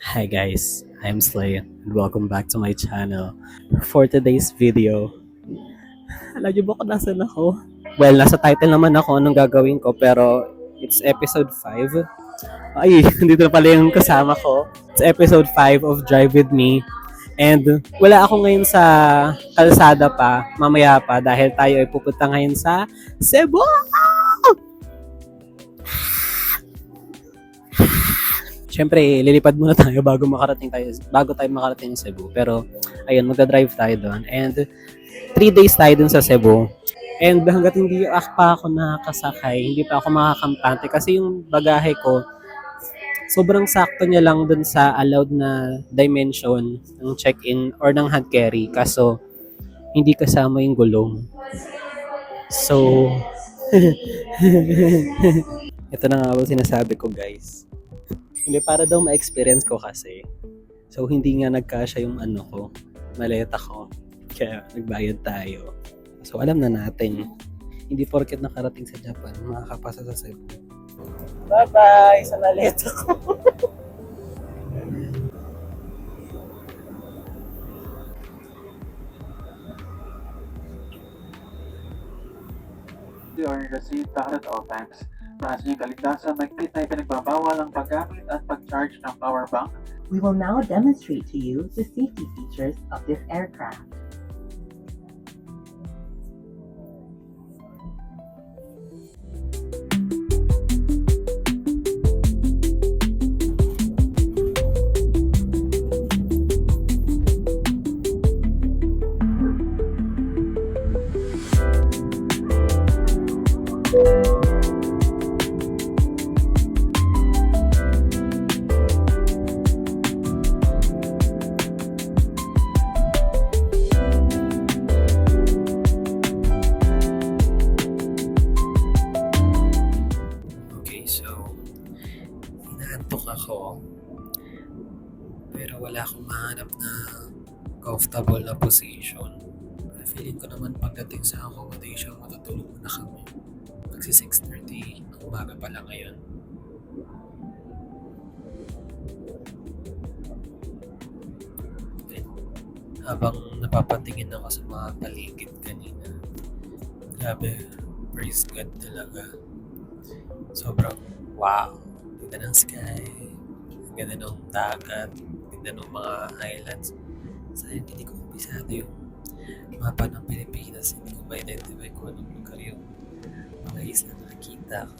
Hi guys, I'm Slay and welcome back to my channel. For today's video, alam niyo ba kung nasan ako? Well, nasa title naman ako anong gagawin ko pero it's episode 5. Ay, dito na pala yung kasama ko. It's episode 5 of Drive With Me. And wala ako ngayon sa kalsada pa, mamaya pa dahil tayo ay pupunta ngayon sa Cebu! Siyempre, lilipad muna tayo bago tayo makarating sa Cebu. Pero, ayun, magdadrive tayo doon. And, 3 days tayo dun sa Cebu. And hanggat hindi pa ako nakakasakay, hindi pa ako makakampante kasi yung bagahe ko, sobrang sakto niya lang dun sa allowed na dimension ng check-in or ng hand carry. Kaso, hindi kasama yung gulong. So, ito na nga ba sinasabi ko guys. Hindi, para daw ma-experience ko kasi. So, hindi nga nagkasya yung maleta ko. Kaya, nagbayad tayo. So, alam na natin. Hindi porket nakarating sa Japan, makakapasa sa Cebu. Bye-bye sa maleta ko. Or receive ballot at all times. Para sa inyong kaligtasan, mahigpit na ipinagbabawal ang paggamit at pag-charge ng power bank. We will now demonstrate to you the safety features of this aircraft. Okay, so, inaantok ako. Pero wala akong mahanap na comfortable na position. Feeling ko naman pagdating sa accommodation, matutulog na kami. Magsi 6:30 ng umaga pa lang ngayon. Then, habang napapatingin ako sa mga paligid kanina, grabe, praise God talaga. Sobrang wow. Ganda ng sky, ganda ng dagat, ganda ng mga islands. Sayang hindi ko kabisado yung mapa ng Pilipinas. Hindi ko ma-identify kung anong lugar yung mga isla na nakikita ko.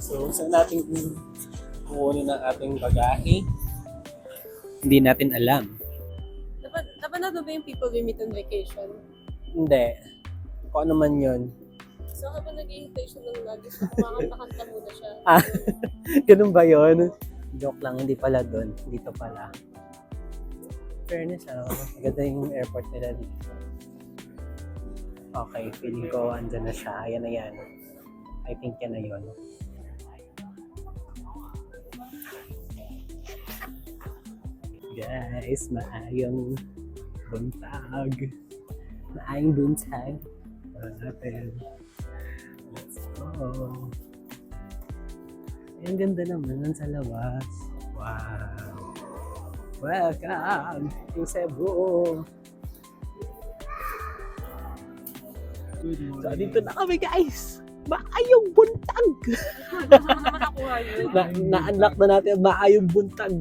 So, saan natin kukunin ang ating bagahe? Hindi natin alam. Napanood mo ba yung People We Meet on Vacation? Hindi. Kung ano man yun. So habang nag-i-hintay siya ng luggage, kumakanta-kanta muna siya. Ah, ganun ba yun? Joke lang, hindi pala doon. Dito pala. Fairness, maganda yung airport nila dito. Okay, feeling ko andyan na siya. Ayan na yan. I think yan na yun. Guys, maayong buntag. Maayong buntag. Natin. Let's go. Ang ganda naman sa labas. Wow. Welcome to Cebu. So, dito na kami guys. Maayong buntag. Naman nakuha yun. Na-unlock na natin ang maayong buntag.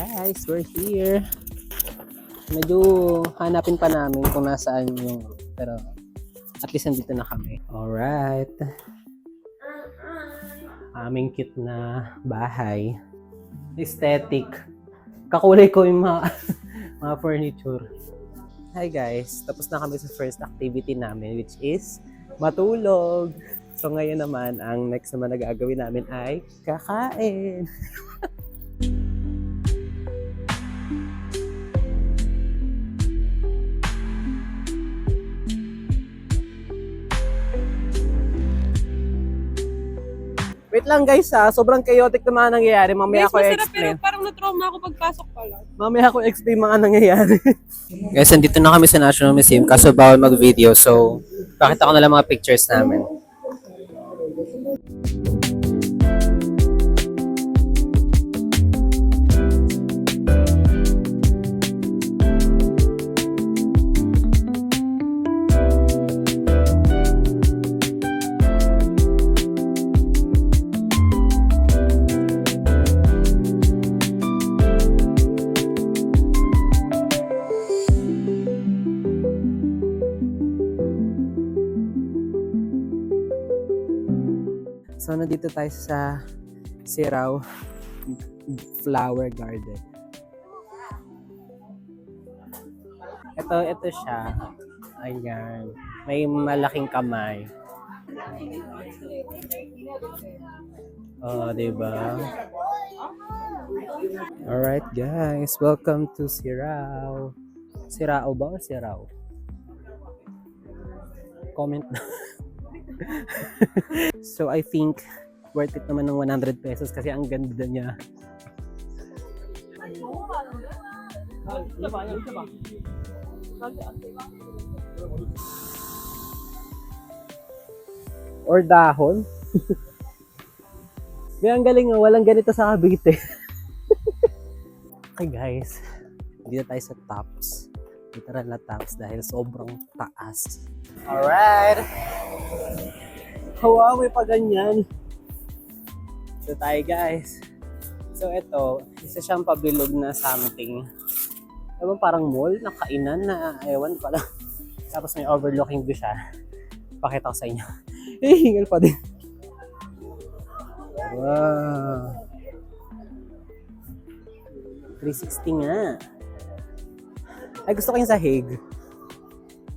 guys, we're here. Medyo hanapin pa namin kung nasaan yung, pero at least nandito na kami. Alright. Aming cute na bahay. Aesthetic. Kakulay ko yung mga, mga furniture. Hi guys, tapos na kami sa first activity namin, which is matulog. So ngayon naman, ang next naman na gagawin namin ay kakain. Wait lang guys sobrang chaotic na mga nangyayari. Mamaya ako i-explain. Pero parang na-trauma ako pagpasok pa lang. Mamaya ako explain mga nangyayari. Guys, nandito na kami sa National Museum kaso bawal mag-video. So, pakita ko na lang mga pictures namin. So, nandito tayo sa Sirao Flower Garden. Ito siya. Ayan. May malaking kamay. Oh, diba? Alright guys, welcome to Sirao. Sirao ba o Sirao? Comment na. So I think worth it naman ng 100 pesos kasi ang ganda niya. Or dahon. May ang galing nga, walang ganito sa Cavite. Okay guys, dito tayo sa tops. Literal na tops dahil sobrang taas. Alright! Wow, may pa ganyan. So tayo guys. So ito, isa siyang pabilog na something. Ewan parang mall, nakainan na, ewan pala. Tapos may overlooking view siya. Pakita ko sa inyo. Hingal pa din. Wow. 360 nga. Ay, gusto ko yung sahig.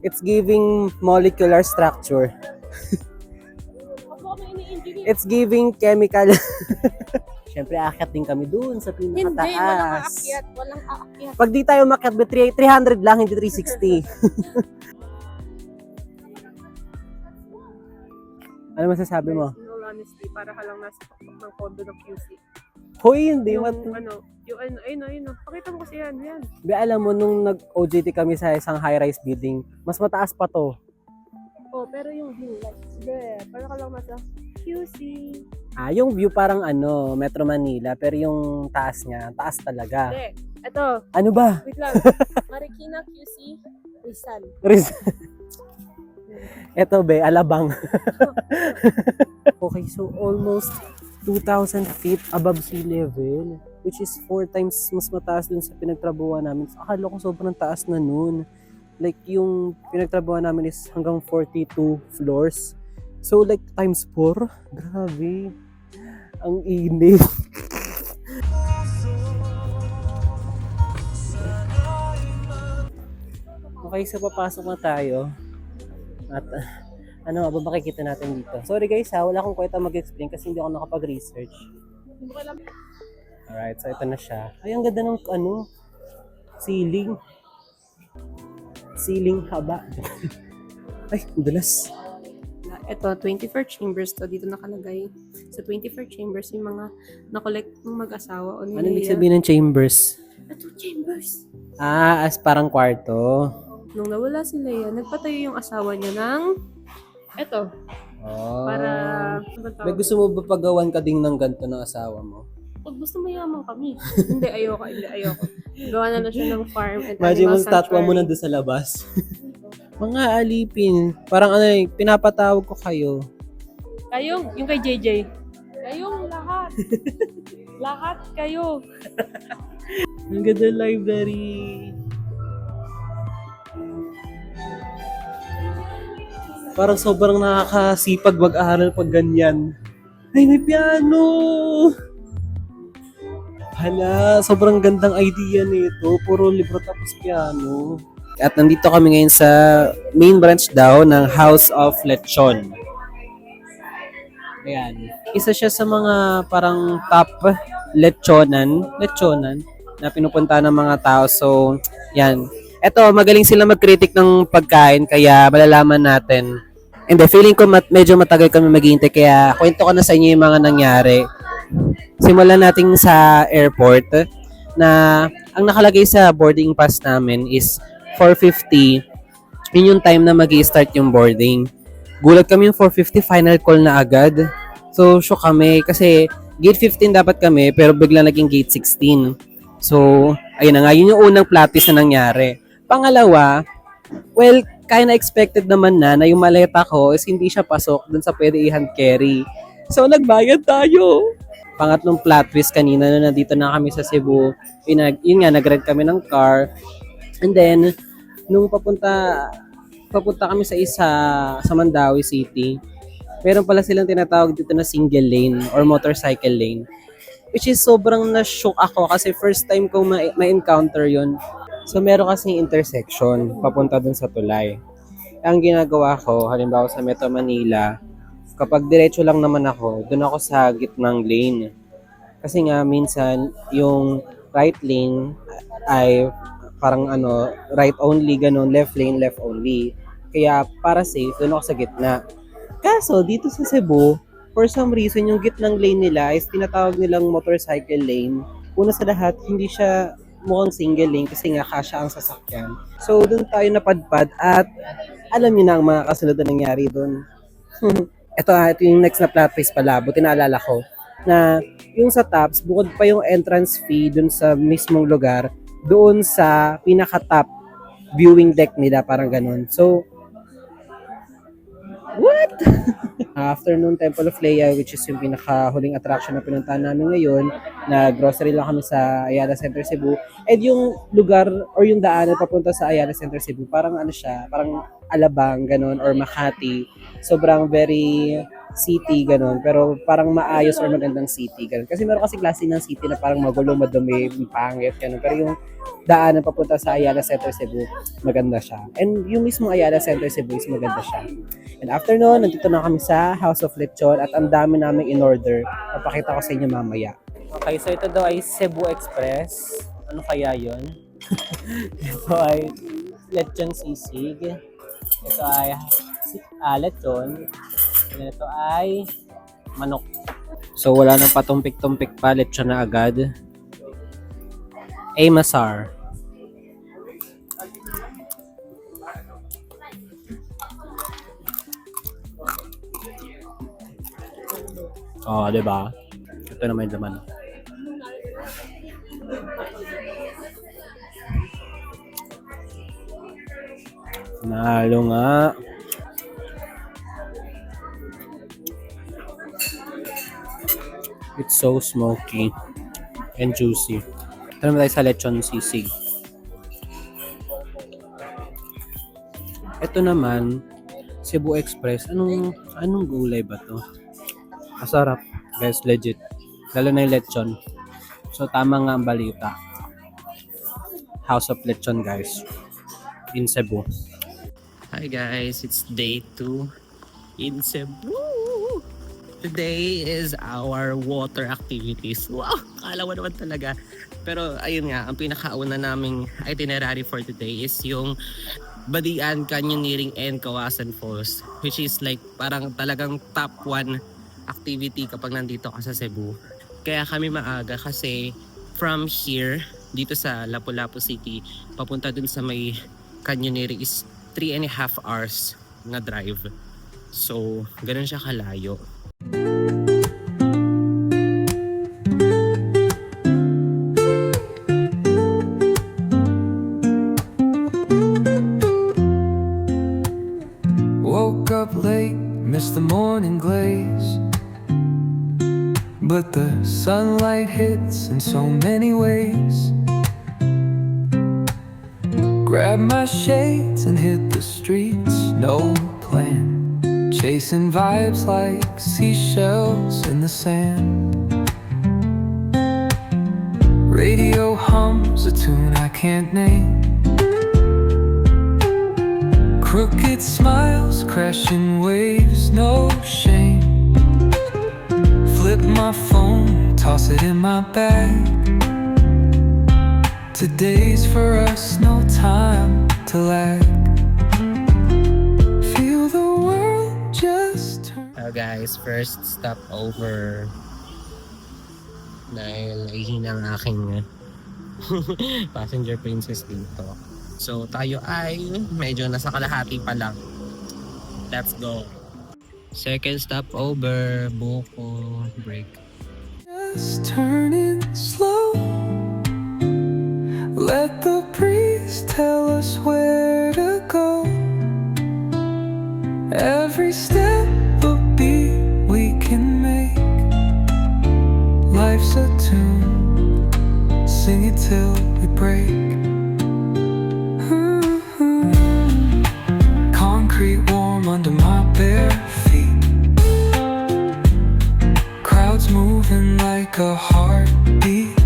It's giving molecular structure. It's giving chemical. Siyempre, aakyat din kami dun sa pinakataas. Hindi, walang aakyat. Walang aakyat. Pag di tayo makyat, 300 lang, hindi 360. Ano masasabi mo? In all honesty, para ka lang nasa tuktok ng condo ng QC. Hoy, hindi. Yung What? ayun. Pakita mo kasi yan. Be, alam mo, nung nag-OJT kami sa isang high-rise building, mas mataas pa to. Oh, pero yung view, like, there. Para ka lang nasa QC. Yung view parang Metro Manila, pero yung taas niya, taas talaga. Hindi. Ito, Ano ba? wait lang. Marikina QC, Rizal. Eto be, Alabang. Okay, so almost 2,000 feet above sea level, which is 4 times mas mataas dun sa pinagtrabuhan namin. So, akala ko sobrang taas na nun. Like, yung pinagtrabuhan namin is hanggang 42 floors. So, like, times 4. Grabe. Ang init. Okay, so papasok na tayo. At ano ba makikita natin dito? Sorry guys wala akong kwenta mag-explain kasi hindi ako nakapag-research. Alright, so ito na siya. Ay, ang ganda ng ceiling. Ceiling haba. Ay, dulas. Ito, 24 chambers to. Dito nakalagay. Sa 24 chambers, yung mga nakolekt ng mag-asawa. O Ano ibig sabihin ng chambers? Ito, chambers. As parang kwarto. Nung nawala si Leia, nagpatayo yung asawa niya ng eto, Oh. para May gusto mo ba pagawan ka ding ng ganito ng asawa mo? pag gusto mayaman kami. Hindi, ayoko. Gawa na lang siya ng farm and Imagine mo animal statwa mo sanctuary. nandun sa labas. Mga alipin. Parang pinapatawag ko kayo. Kayong, yung kay JJ. Kayong lahat. Lahat kayo. Ang ganda ng library. Parang sobrang nakakasipag mag-aaral pag ganyan. Ay, may piano! Hala, sobrang gandang idea nito. Puro libro tapos piano. At nandito kami ngayon sa main branch daw ng House of Lechon. Ayan. Isa siya sa mga parang top lechonan na pinupunta ng mga tao. So, yan. Eto, magaling sila mag-critic ng pagkain kaya malalaman natin. And feeling ko medyo matagal kami maghihintay kaya kwento ko na sa inyo yung mga nangyari. Simulan natin sa airport na ang nakalagay sa boarding pass namin is 4:50. Yun yung time na mag-i-start yung boarding. Gulat kami yung 4:50 final call na agad. So, shock kami kasi gate 15 dapat kami pero bigla naging gate 16. So, ayun na nga, yun yung unang plot twist na nangyari. Pangalawa, well, kaya na expected naman na yung maleta ko is hindi siya pasok dun sa pwede i-hand carry. So, nagbayad tayo. Pangatlong plot twist kanina na nandito na kami sa Cebu. Yun nga, nag-rent kami ng car. And then, nung papunta kami sa Mandawi City, meron pala silang tinatawag dito na single lane or motorcycle lane. Which is sobrang na-shock ako kasi first time kong ma-encounter yun. So meron kasing intersection papunta dun sa tulay. Ang ginagawa ko, halimbawa sa Metro Manila, kapag diretso lang naman ako, dun ako sa gitnang lane. Kasi nga minsan yung right lane ay parang right only, ganun, left lane, left only. Kaya para safe, dun ako sa gitna. Kaso dito sa Cebu, for some reason, yung gitnang lane nila is tinatawag nilang motorcycle lane. Una sa lahat, hindi siya mukhang single lane kasi nga kasya ang sasakyan. So, doon tayo napadpad at alam niyo na ang mga kasunod na nangyari doon. ito yung next na plot twist pala. Buti naalala ko na yung sa Tops, bukod pa yung entrance fee doon sa mismong lugar, doon sa pinaka-top viewing deck nila, parang ganun. So, what? Afternoon Temple of Leia, which is yung pinaka-huling attraction na pinuntahan namin ngayon, na grocery lang kami sa Ayala Center Cebu. And yung lugar or yung daan na papunta sa Ayala Center Cebu, parang siya, parang Alabang, ganun, or Makati. Sobrang very city, ganun. Pero parang maayos or magandang city, ganun. Kasi meron kasi klase ng city na parang magulo, madumi, pangit, ganun. Pero yung daan na papunta sa Ayala Center Cebu, maganda siya. And yung mismo Ayala Center Cebu is maganda siya. And after nun, nandito na kami sa House of Lechon at ang dami namin in order. Papakita ko sa inyo mamaya. Okay, so ito daw ay Cebu Express. Ano kaya yun? Ito ay Lechon Sisig. Ito ay lechon. And ito ay manok. So wala nang patumpik-tumpik pa. Lechon na agad. Masar. Oh, diba? Ito na may laman. Nalo nga. It's so smoky and juicy. Ito naman tayo sa lechon sisig. Ito naman, Cebu Express. Anong gulay ba to? Masarap. Guys, legit. Lalo na yung lechon. So, tama nga ang balita. House of Lechon, guys. In Cebu. Hi guys, it's day 2 in Cebu. Today is our water activities. Wow, kala mo naman talaga. Pero ayun nga, ang pinakauna naming itinerary for today is yung Badian Canyoneering and Kawasan Falls, which is like parang talagang top 1 activity kapag nandito ka sa Cebu. Kaya kami maaga kasi from here, dito sa Lapu-Lapu City, papunta dun sa may canyoneering is 3.5 hours na drive. So, ganun siya kalayo. Woke up late, missed the morning glaze, but the sunlight hits in so many ways. Grabbed my shades and hit the streets, no plan. Chasing vibes like seashells in the sand. Radio hums a tune I can't name. Crooked smiles, crashing waves, no shame. Flip my phone, toss it in my bag. Today's for us, no time to lag. Feel the world just turn. Guys, first stop over. Dahil ihina ang aking passenger princess dito. So tayo ay medyo nasa kalahati pa lang. Let's go. Second stop over, Boko break. Just turning slow. Let the breeze tell us where to go. Every step a beat we can make. Life's a tune, sing it till we break. Concrete warm under my bare feet. Crowds moving like a heartbeat.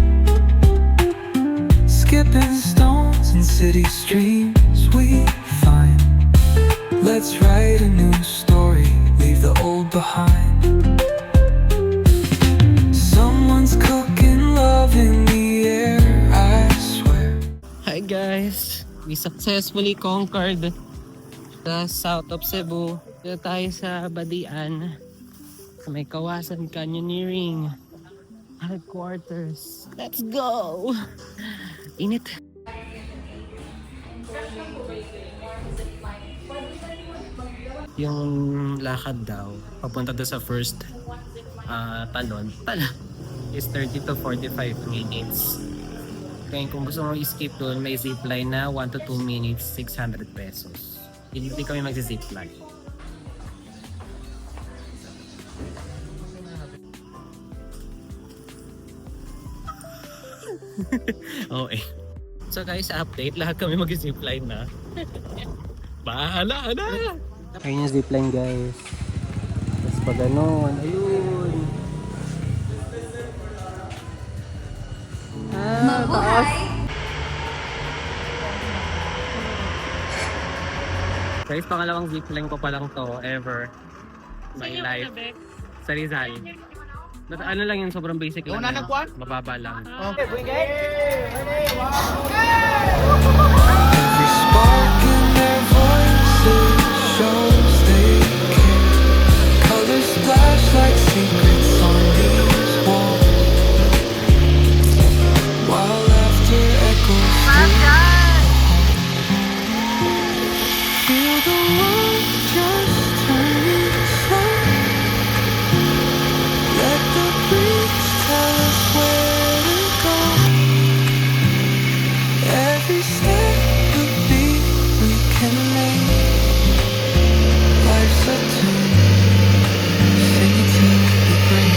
Skipping stones in city streams we find. Let's write a new story, leave the old behind. Someone's cooking love in the air, I swear. Hi guys! We successfully conquered the south of Cebu. Dito tayo sa Badian. Sa may Kawasan Canyoneering headquarters. Let's go! Init. Yung lakad daw, papunta doon sa first talon is 30 to 45 minutes. Kaya kung gusto mo i-skip doon, may zipline na 1 to 2 minutes, 600 pesos. Hindi kami mag-zipline. Okay. So guys, update. Lahat kami mag-zipline na. Bahala na! Ayun yung zipline guys. Tapos pag ganon, ayun. Guys, pangalawang zipline ko pa lang to ever. My life. Sa Rizal. Ano lang yun, sobrang basic lang. Mababa lang. Every spark in their voices shows they care. Colors splash like secrets on these walls, while laughter echoes through the hall. Feel the world just turning slow. Let the breeze tell us where to go. Every step a beat we can make. Life's a tune, sing it till we break.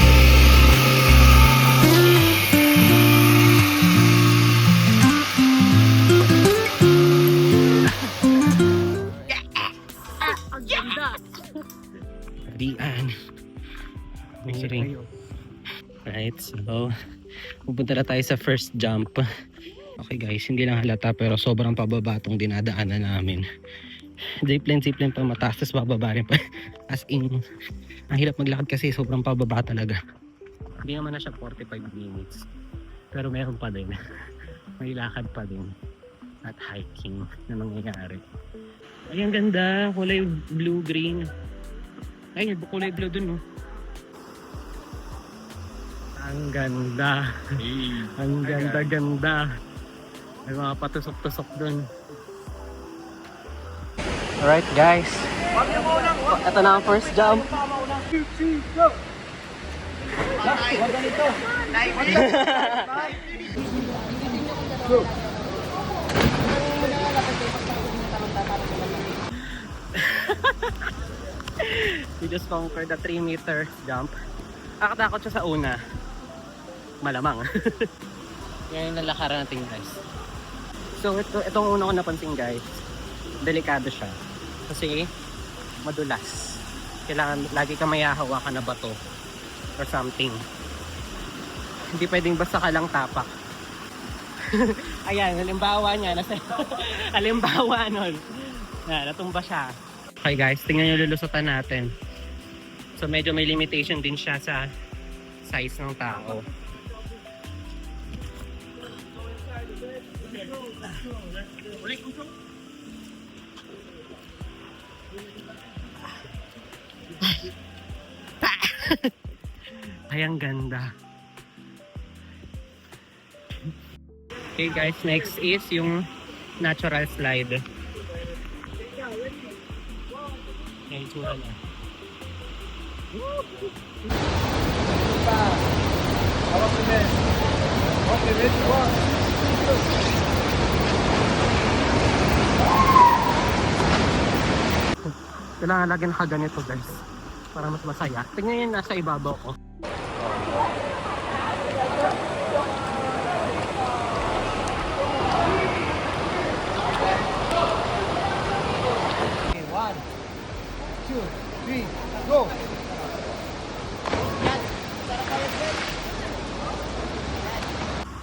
Diyan. Ring. Right, so pupunta na tayo sa first jump. Okay guys, hindi lang halata pero sobrang pababa itong dinadaanan namin. Zipline pa mataas, tapos bababa rin pa. As in, ang hirap maglakad kasi sobrang pababa talaga. Hindi naman na siya 45 minutes. Pero meron pa din. May lakad pa din. At hiking na nangyayari. Ay, ang ganda. Kulay blue-green. Ay, kulay blue dun, no? Ang ganda. Ang ganda. May mga patusok-tusok dun. Alright, guys. Ito na ang first jump. We just conquered the 3-meter jump. Nakatakot siya sa una. Malamang. Yan yung lalakaran natin guys. So, itong una ko napansin guys, delikado siya. Kasi, madulas. Kailangan lagi ka may hahawakan na bato or something. Hindi pwedeng basta ka lang tapak. Ayan, halimbawa niya. Halimbawa nun. Natumba siya. Okay guys, tingnan yung lulusutan natin. So medyo may limitation din siya sa size ng tao. Ay, ang ganda. Okay guys, next is yung natural slide. Ayan, tsura na. Kailangan lagi nakaganito guys para mas masaya. Tingnan yun nasa ibabaw ko. Okay, 1, 2, 3, go!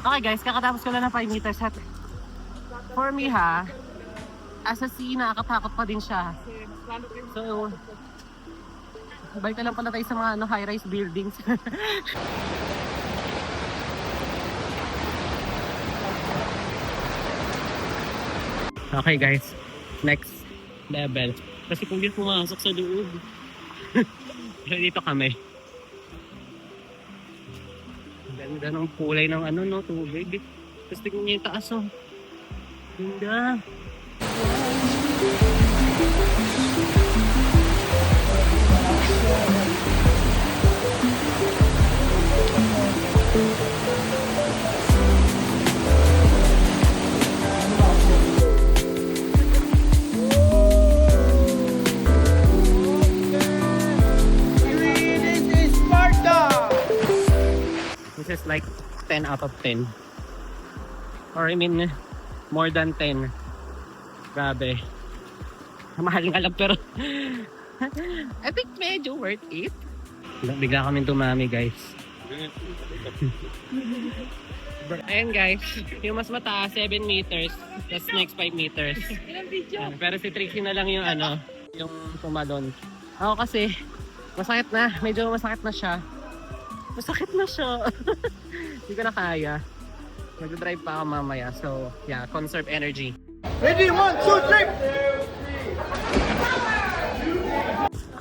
Okay guys, kakatapos ko lang ng 5 meters at for me ha, as a sea, nakakatakot pa din siya. So, balik na lang pala tayo sa mga high-rise buildings. Okay guys, next level. Kasi kung di pumasok sa loob. Dito kami. Ganda ng kulay ng ano no, tubig. Tapos tingnan niyo yung taas oh. Ganda. This is like 10 out of 10. Or I mean, more than 10. Grabe. Mahaling alam pero I think medyo worth it. Bigla kami tumami guys. Ayan guys, yung mas mataas 7 meters, tas next 5 meters. Pero si Trixie na lang yung ano, yung tumalon. Ako kasi, masakit na, medyo masakit na siya. Masakit na siya. Hindi ko na kaya. Mag-drive pa ako mamaya. So, yeah, conserve energy. Ready, 1, 2, 3!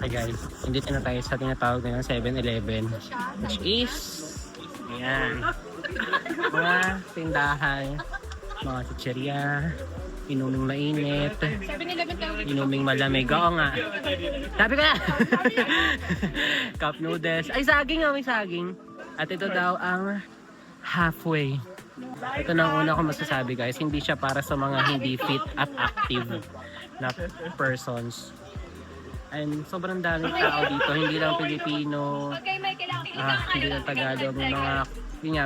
Okay guys, hindi na tayo sa tinatawag na 7-Eleven. Which is, ayan. Mga tindahan, mga chicheria, inuming mainit, inuming malamig. Oo nga. Sabi ko na! Cup noodles. Ay, saging may saging. At ito daw ang halfway. Ito na ang una ko masasabi guys. Hindi siya para sa mga hindi fit at active na persons. And sobrang daming tao dito. Hindi lang Pilipino, hindi lang Tagalog, may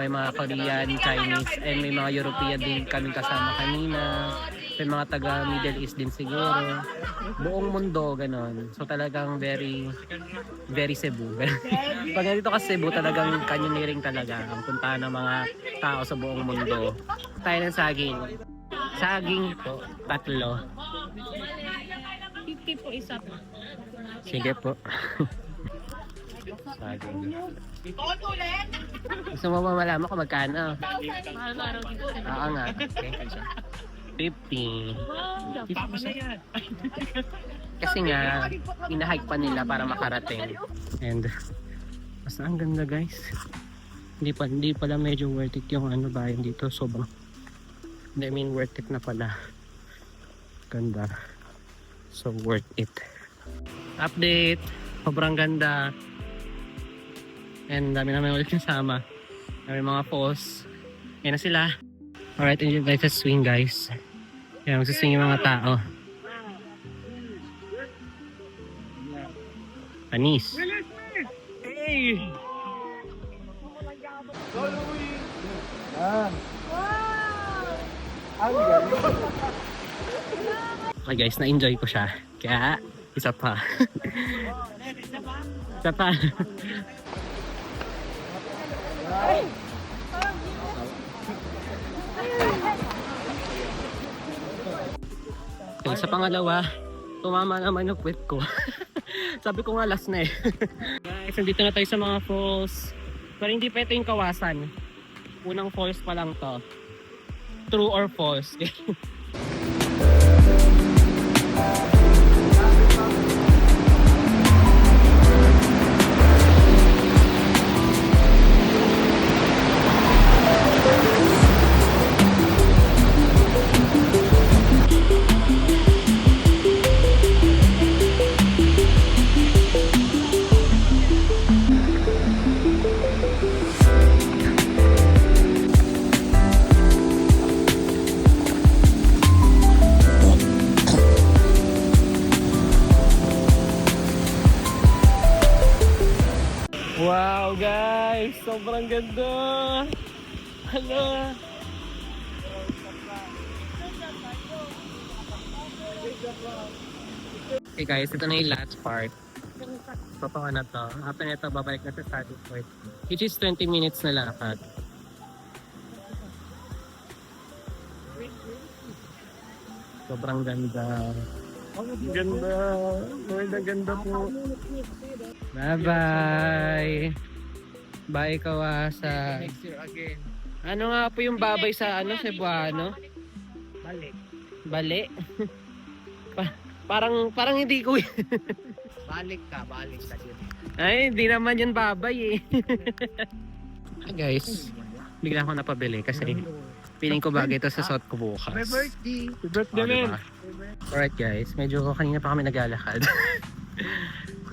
mga Korean, Chinese, and may mga European din kaming kasama kanina. May mga taga Middle East din siguro. Buong mundo, ganon. So talagang very Cebu. Pag nandito ka Cebu, talagang canyoneering talaga ang puntahan ng mga tao sa buong mundo. Tayo ng saging. Saging po, 3. 50 po isa po. Sige po. Saging. Gusto mo ba malaman kung magkano? Oo nga. Okay. 50. Kasi nga, hinahike pa nila para makarating. And, basta ang ganda guys. Hindi pala medyo worth it yung bayan dito. Sobrang, I mean worth it na pala. Ganda. So worth it. Update. Sobrang ganda. And dami namin ulit kasama. Dami mga falls. Yan na sila. Alright, enjoy guys sa swing guys. Yan, magsiswing yung mga tao. Panis. Hey! Okay guys, na-enjoy ko siya. Kaya, isa pa. Isa pa. Okay, sa pangalawa, tumama naman yung puwet ko. Sabi ko nga last na eh. Guys, nandito na tayo sa mga falls. Pero hindi pa ito yung Kawasan. Unang falls pa lang to. True or false? Wow guys! Sobrang ganda! Hala! Okay guys, ito na yung last part. Totoo na to. After nito, babalik na sa starting point. Which is 20 minutes na lakad. Sobrang ganda. Ganda. Ganda po. Bye-bye. Bye, Kawasan. Next year again. Ano nga po yung babay sa Cebuano? Balik. Bali? parang hindi ko Balik ka din. Ay, hindi naman yun babay eh. Guys, bigla ako napabili kasi feeling ko bagay ito sa suot ko bukas. Happy birthday! Happy birthday, man! Alright guys, medyo kanina pa kami naglalakad.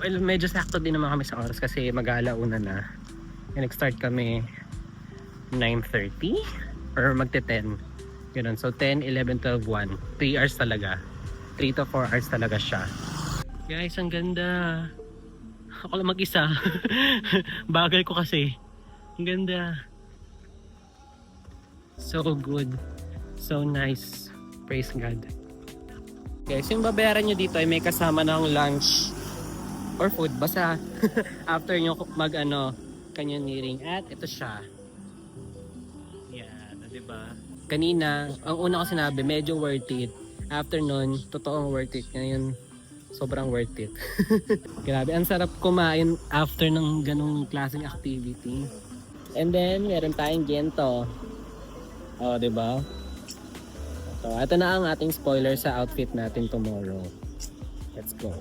Well, medyo sakto din naman kami sa oras kasi mag-aalauna na. And nag-start kami 9:30 or magte-10. Ganun. So 10, 11, 12, 1. 3 hours talaga. 3 to 4 hours talaga siya. Guys, ang ganda. Ako lang mag-isa. Bagay ko kasi. Ang ganda. So good. So nice. Praise God. Guys, yung babayaran nyo dito ay may kasama ng lunch or food. Basta after nyo canyoneering. At ito siya. Yan, diba? Kanina, ang una ko sinabi, medyo worth it. After nun, totoong worth it. Ngayon, sobrang worth it. Grabe, ang sarap kumain after ng ganung klaseng activity. And then, meron tayong gento. Oh, diba? So, ito na ang ating spoiler sa outfit natin tomorrow. Let's go.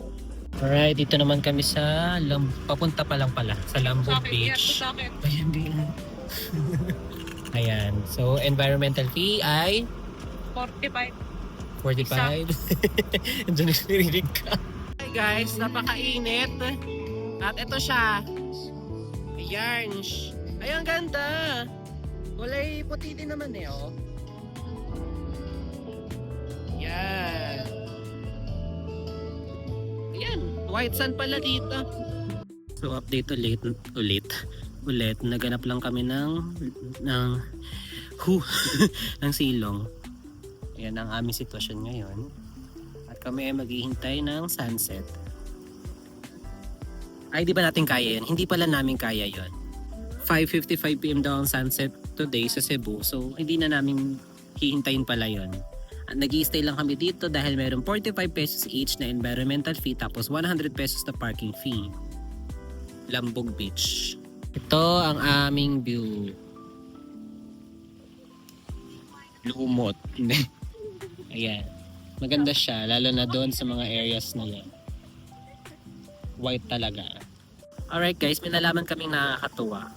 Alright, dito naman kami sa papunta pa lang pala sa Lambog Beach. Ayan din. Ayan. So, environmental fee ay 45. 45. Diyan nagsirig ka. Hi guys, napakainit. At ito siya. Ayan. Ay, ang ganda. Kulay puti din naman eh, oh. Ayan. Ayan. White sand pala dito. So, update ulit. Naganap lang kami ng silong. Ayan ang aming sitwasyon ngayon. At kami ay maghihintay ng sunset. Ay, di ba natin kaya yun? Hindi pala namin kaya yun. 5:55 PM daw ang sunset today sa Cebu. So, hindi na namin hihintayin pala yun. At nag-i-stay lang kami dito dahil mayroong 45 pesos each na environmental fee tapos 100 pesos na parking fee. Lambog Beach. Ito ang aming view. Lumot. Ayan. Maganda siya, lalo na doon sa mga areas na yan. White talaga. Alright guys, may nalaman kaming nakakatuwa.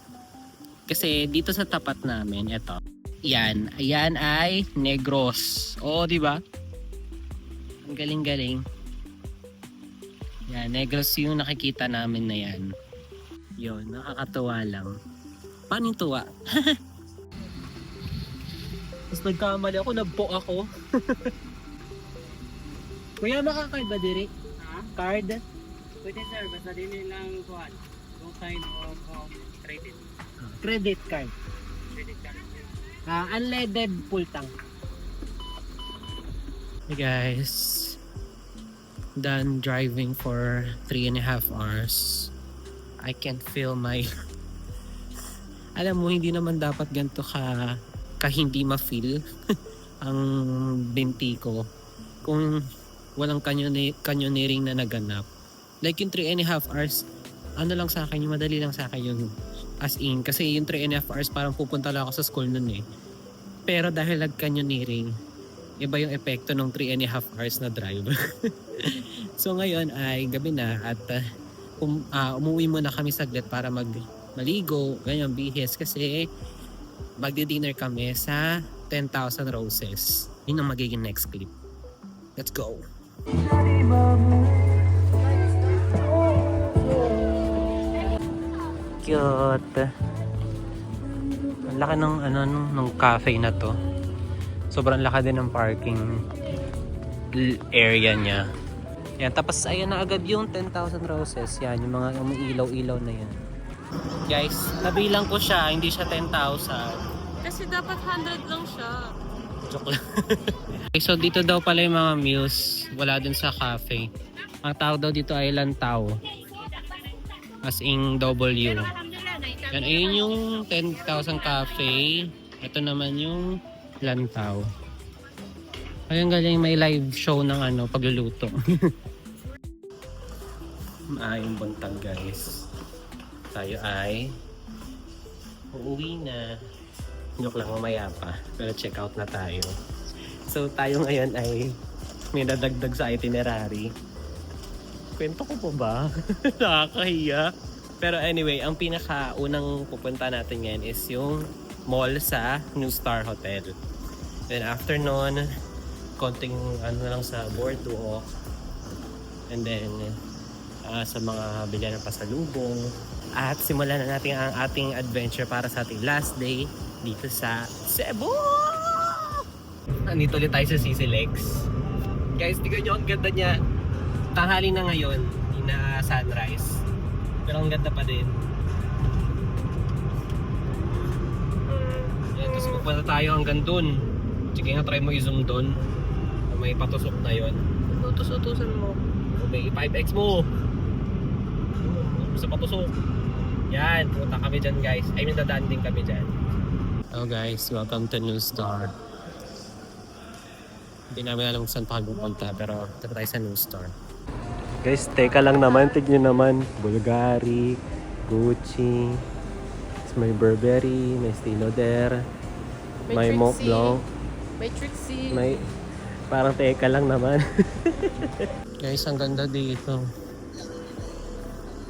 Kasi dito sa tapat namin, ito. Yan. Ayan ay Negros. Oo, di ba? Ang galing-galing. Yan, Negros yung nakikita namin na yan. Yun, nakakatuwa lang. Paano yung tuwa? Tapos nagkamali ako, nagpo ako. Kuya, makakard ba diri? Ha? Card? Pwede sir, basta din lang kuhan. Go sign of credit. Credit card. Credit card. Unleaded full tank. Hey guys, done driving for 3.5 hours. I can feel my alam mo, hindi naman dapat ganito ka hindi ma-feel ang binti ko kung walang canyoneering na naganap. Like yung 3.5 hours, ano lang sa akin, yung madali lang sa akin yung as in. Kasi yung 3.5 hours parang pupunta lang ako sa school nun eh. Pero dahil nag-canyoneering, iba yung epekto ng 3.5 hours na drive. So ngayon ay gabi na at umuwi muna kami saglit para maligo, ganyan bihis kasi magdi-dinner kami sa 10,000 Roses. Yun ang magiging next clip. Let's go! Cute! Ang laki ng ng cafe na to. Sobrang laki din ng parking area niya. Yan, tapos ayan na agad yung 10,000 Roses. Yan, yung mga umiilaw-ilaw na yan. Guys, nabilang ko siya, hindi siya 10,000. Kasi dapat 100 lang siya. Joke lang. Okay, so dito daw pala yung mga meals. Wala dun sa cafe. Ang tawag daw dito ay lantaw. As in W. Yan, ayun yung 10,000 cafe. Ito naman yung lantaw. Ayun galing may live show ng pagluluto. Maayong buntag guys. Tayo ay uuwi na. Joke lang, mamaya pa. Pero check out na tayo. So tayo ngayon ay may nadagdag sa itinerary. Kwento ko po ba? Nakakahiya. Pero anyway, ang pinakaunang pupunta natin ngayon is yung mall sa New Star Hotel. Then after nun, konting lang sa boardwalk. And then sa mga bilyan ng pasalubong. At simulan na natin ang ating adventure para sa ating last day dito sa Cebu! Nandito ulit tayo sa Sisi Legs. Guys, tignan nyo ang ganda niya. Tanghali na ngayon, hindi na sunrise. Pero ang ganda pa din. Yan, tapos pupunta tayo hanggang dun. Sige nga, try mo i-zoom dun. May patusok na yon. Utus-utusan mo. Okay, 5x mo. Sa patusok. Yan, pumunta kami dyan guys. I mean, dadaan din kami dyan. Hello guys, welcome to New Star. Hindi namin alam kung saan pa kami pupunta, pero tara tayo sa New Star. Guys, teka lang naman, tignan naman. Bulgari, Gucci, may Burberry, may Estée Lauder, may Mont Blanc, May Trixie. may parang teka lang naman. Guys, ang ganda dito.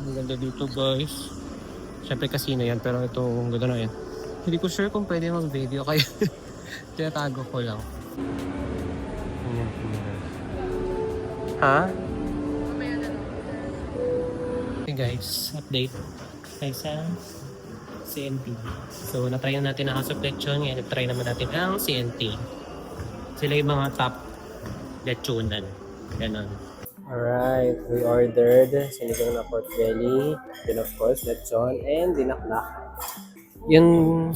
Ang ganda dito guys. Siyempre casino yan, pero ito ang ganda na yan. Hindi ko sure kung pwede mag-video kaya tinatago ko lang. Ha? Okay guys, update tayo sa CNT. So natry na natin ang House of Lechon, ngayon try naman natin ang CNT. Sila yung mga top lechonan. Ganon. Alright, we ordered sinigang na pork belly, then of course lechon, and dinakdak. Yung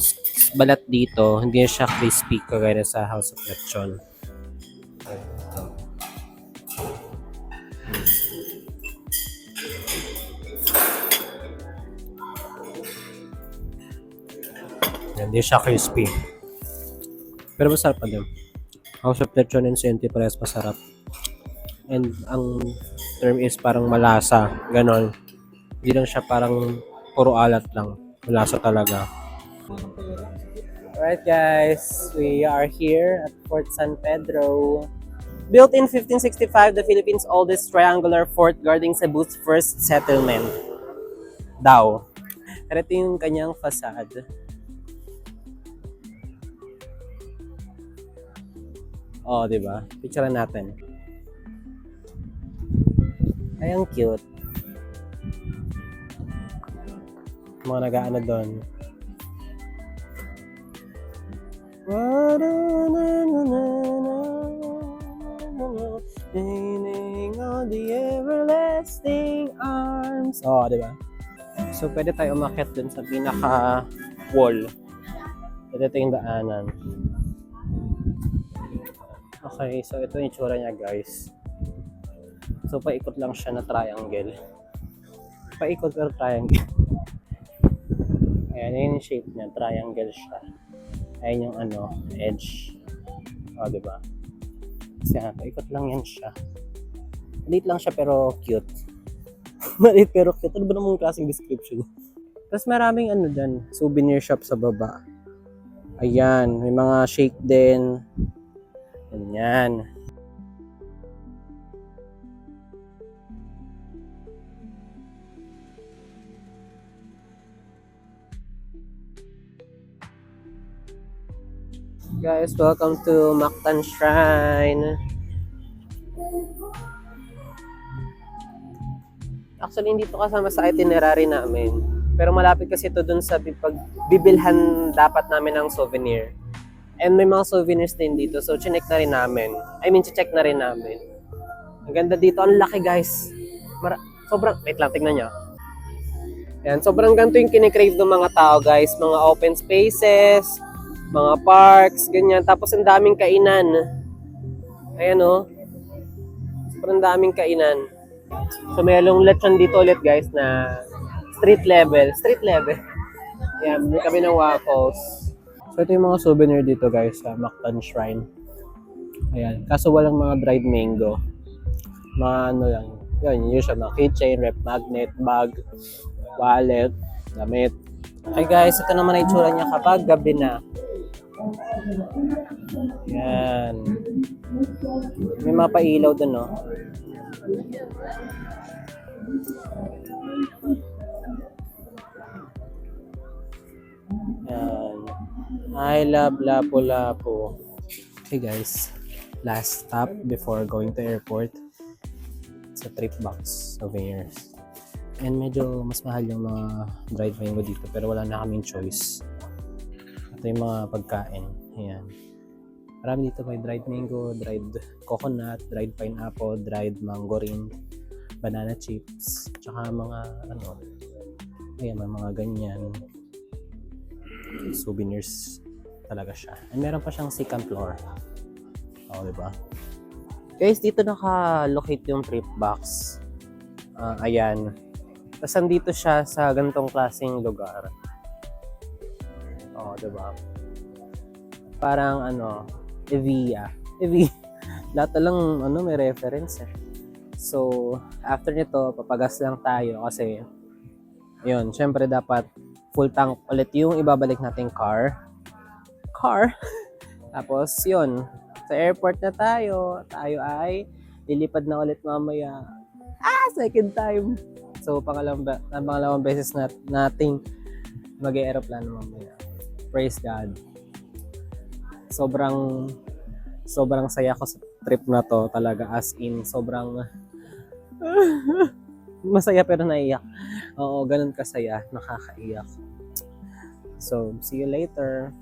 balat dito, hindi siya crispy kagaya sa House of Lechon. Hindi siya crispy. Pero masarap pa din. House of Lechon and CNT parehas masarap. And ang term is parang malasa. Ganon. Hindi lang siya parang puro alat lang. Malasa talaga. Alright guys, we are here at Fort San Pedro. Built in 1565, the Philippines' oldest triangular fort guarding Cebu's first settlement. Daw. Pero ito yung kanyang facade. Oh, di ba? Picturean natin. Ay, ang cute. Mga nag-aano doon. Leaning on the everlasting arms. Oh, di ba? So, pwede tayo umakyat dun sa pinaka-wall. Ito yung daanan. Okay, so ito yung itsura niya guys. So paikot lang siya na triangle. Paikot pero triangle. Ayan, yun yung shape niya, triangle siya. Ayan yung ano, edge. O, diba? Kasi paikot lang yan siya. Maliit lang siya pero cute. Maliit pero cute. Ano ba namang klaseng description? Tapos maraming ano dyan, souvenir shop sa baba. Ayan, may mga shake din. Ganyan. Guys, welcome to Mactan Shrine. Actually, hindi to kasama sa itinerary namin. Pero malapit kasi ito dun sa pagbibilhan dapat namin ng souvenir. And may mga souvenirs din dito. So, chinek na rin namin. Check na rin namin. Ang ganda dito. Ang laki, guys. Sobrang, wait lang, tignan nyo. Ayan, sobrang ganito yung kinikrave ng mga tao, guys. Mga open spaces, mga parks, ganyan. Tapos, ang daming kainan. Ayan, oh. Sobrang daming kainan. So, may along lechon dito ulit, guys, na street level. Street level. Ayan, may kami ng waffles. So, ito yung mga souvenir dito, guys, sa Mactan Shrine. Ayan. Kaso walang mga dried mango. Mga ano lang. Yun, usual mga keychain, rep magnet, bag, wallet, damit. Okay, guys, ito naman ang itsura niya kapag gabi na. Ayan. May mga pailaw dun, no? Ayan. I love Lapu-Lapu. Okay guys, last stop before going to airport. It's a trip box souvenirs. And medyo mas mahal yung mga dried mango dito pero wala na kaming choice. Ito yung mga pagkain. Ayan. Marami dito may dried mango, dried coconut, dried pineapple, dried mangorin, banana chips, tsaka mga ano. Ayan, may mga ganyan. Souvenirs talaga siya. And meron pa siyang second floor. Oo, diba? Guys, dito naka-locate yung trip box. Ayan. Tapos andito siya sa ganitong klaseng lugar. Oo, diba? Parang ano, Evia. Lahat lang ano, may reference eh. So, after nito, papagas lang tayo kasi yun, syempre dapat full tank ulit yung ibabalik nating car. Tapos yun, sa airport na tayo. Tayo ay lilipad na ulit mamaya. Second time. So, pangalawang beses nating mag-aeroplano mamaya. Praise God. Sobrang saya ko sa trip na to talaga, as in sobrang masaya pero naiyak. Oo, ganun kasaya, nakakaiyak. So, see you later.